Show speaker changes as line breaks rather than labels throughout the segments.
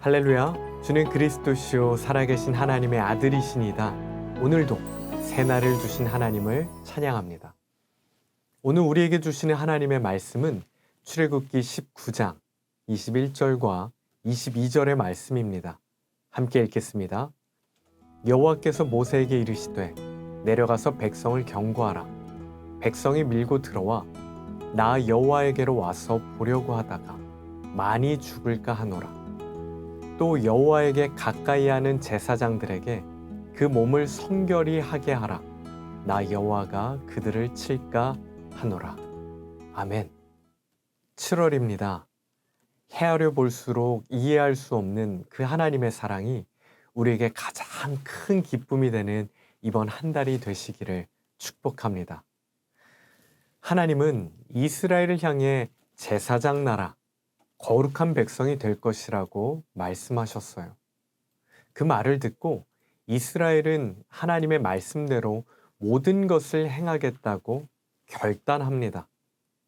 할렐루야, 주는 그리스도시요 살아계신 하나님의 아들이시니다. 오늘도 새날을 주신 하나님을 찬양합니다. 오늘 우리에게 주시는 하나님의 말씀은 출애굽기 19장 21절과 22절의 말씀입니다. 함께 읽겠습니다. 여호와께서 모세에게 이르시되 내려가서 백성을 경고하라. 백성이 밀고 들어와 나 여호와에게로 와서 보려고 하다가 많이 죽을까 하노라. 또 여호와에게 가까이 하는 제사장들에게 그 몸을 성결히 하게 하라. 나 여호와가 그들을 칠까 하노라. 아멘. 7월입니다. 헤아려 볼수록 이해할 수 없는 그 하나님의 사랑이 우리에게 가장 큰 기쁨이 되는 이번 한 달이 되시기를 축복합니다. 하나님은 이스라엘을 향해 제사장 나라, 거룩한 백성이 될 것이라고 말씀하셨어요. 그 말을 듣고 이스라엘은 하나님의 말씀대로 모든 것을 행하겠다고 결단합니다.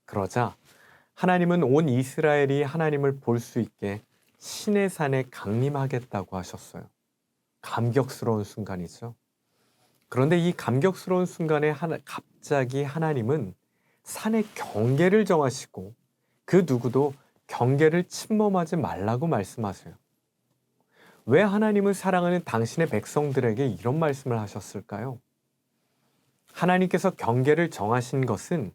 그러자 하나님은 온 이스라엘이 하나님을 볼 수 있게 시내 산에 강림하겠다고 하셨어요. 감격스러운 순간이죠. 그런데 이 감격스러운 순간에 갑자기 하나님은 산의 경계를 정하시고 그 누구도 경계를 침범하지 말라고 말씀하세요. 왜 하나님은 사랑하는 당신의 백성들에게 이런 말씀을 하셨을까요? 하나님께서 경계를 정하신 것은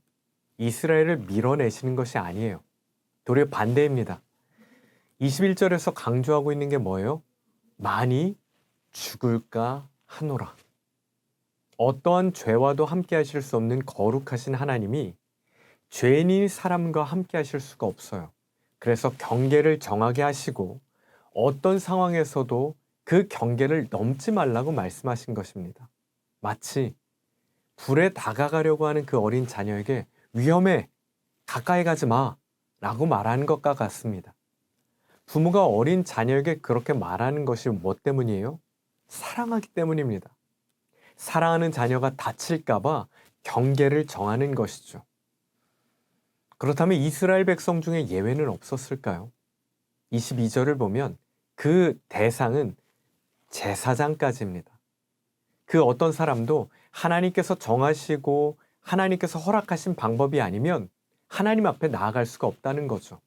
이스라엘을 밀어내시는 것이 아니에요. 도리어 반대입니다. 21절에서 강조하고 있는 게 뭐예요? 많이 죽을까 하노라. 어떠한 죄와도 함께 하실 수 없는 거룩하신 하나님이 죄인인 사람과 함께 하실 수가 없어요. 그래서 경계를 정하게 하시고 어떤 상황에서도 그 경계를 넘지 말라고 말씀하신 것입니다. 마치 불에 다가가려고 하는 그 어린 자녀에게 위험해, 가까이 가지 마 라고 말하는 것과 같습니다. 부모가 어린 자녀에게 그렇게 말하는 것이 뭐 때문이에요? 사랑하기 때문입니다. 사랑하는 자녀가 다칠까 봐 경계를 정하는 것이죠. 그렇다면 이스라엘 백성 중에 예외는 없었을까요? 22절을 보면 그 대상은 제사장까지입니다. 그 어떤 사람도 하나님께서 정하시고 하나님께서 허락하신 방법이 아니면 하나님 앞에 나아갈 수가 없다는 거죠.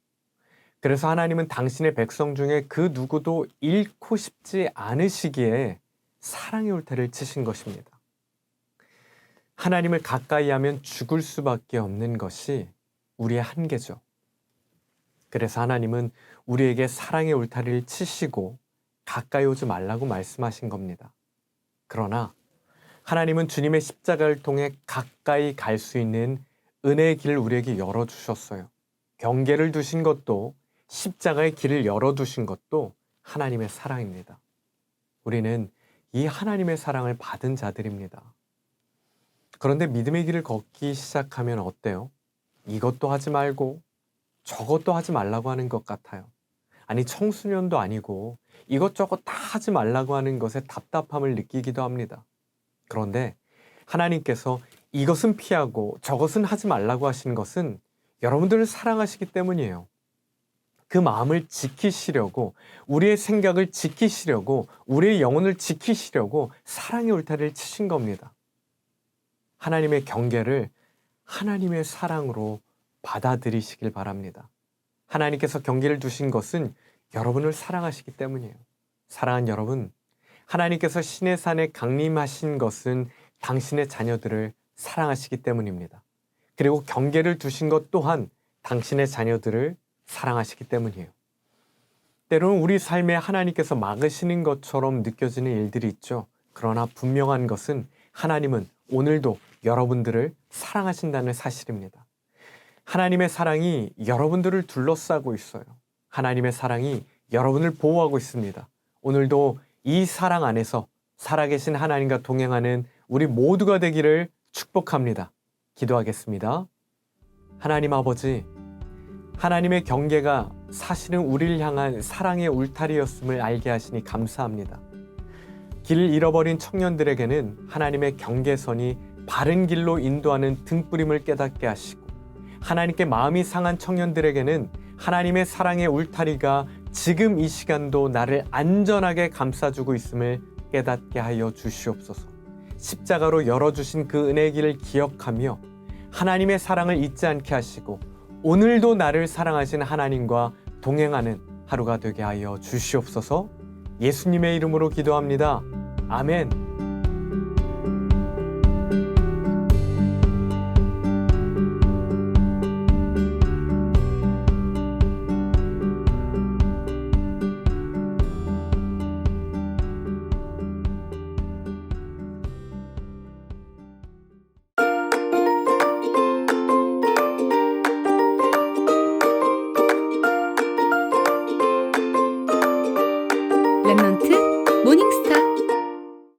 그래서 하나님은 당신의 백성 중에 그 누구도 잃고 싶지 않으시기에 사랑의 울타리를 치신 것입니다. 하나님을 가까이 하면 죽을 수밖에 없는 것이 우리의 한계죠. 그래서 하나님은 우리에게 사랑의 울타리를 치시고 가까이 오지 말라고 말씀하신 겁니다. 그러나 하나님은 주님의 십자가를 통해 가까이 갈 수 있는 은혜의 길을 우리에게 열어주셨어요. 경계를 두신 것도 십자가의 길을 열어두신 것도 하나님의 사랑입니다. 우리는 이 하나님의 사랑을 받은 자들입니다. 그런데 믿음의 길을 걷기 시작하면 어때요? 이것도 하지 말고 저것도 하지 말라고 하는 것 같아요. 아니, 청소년도 아니고 이것저것 다 하지 말라고 하는 것에 답답함을 느끼기도 합니다. 그런데 하나님께서 이것은 피하고 저것은 하지 말라고 하시는 것은 여러분들을 사랑하시기 때문이에요. 그 마음을 지키시려고, 우리의 생각을 지키시려고, 우리의 영혼을 지키시려고 사랑의 울타리를 치신 겁니다. 하나님의 경계를 하나님의 사랑으로 받아들이시길 바랍니다. 하나님께서 경계를 두신 것은 여러분을 사랑하시기 때문이에요. 사랑하는 여러분, 하나님께서 시내 산에 강림하신 것은 당신의 자녀들을 사랑하시기 때문입니다. 그리고 경계를 두신 것 또한 당신의 자녀들을 사랑하시기 때문이에요. 때로는 우리 삶에 하나님께서 막으시는 것처럼 느껴지는 일들이 있죠. 그러나 분명한 것은 하나님은 오늘도 여러분들을 사랑하신다는 사실입니다. 하나님의 사랑이 여러분들을 둘러싸고 있어요. 하나님의 사랑이 여러분을 보호하고 있습니다. 오늘도 이 사랑 안에서 살아계신 하나님과 동행하는 우리 모두가 되기를 축복합니다. 기도하겠습니다. 하나님 아버지, 하나님의 경계가 사실은 우리를 향한 사랑의 울타리였음을 알게 하시니 감사합니다. 길을 잃어버린 청년들에게는 하나님의 경계선이 바른 길로 인도하는 등불임을 깨닫게 하시고, 하나님께 마음이 상한 청년들에게는 하나님의 사랑의 울타리가 지금 이 시간도 나를 안전하게 감싸주고 있음을 깨닫게 하여 주시옵소서. 십자가로 열어주신 그 은혜의 길을 기억하며 하나님의 사랑을 잊지 않게 하시고 오늘도 나를 사랑하신 하나님과 동행하는 하루가 되게 하여 주시옵소서. 예수님의 이름으로 기도합니다. 아멘.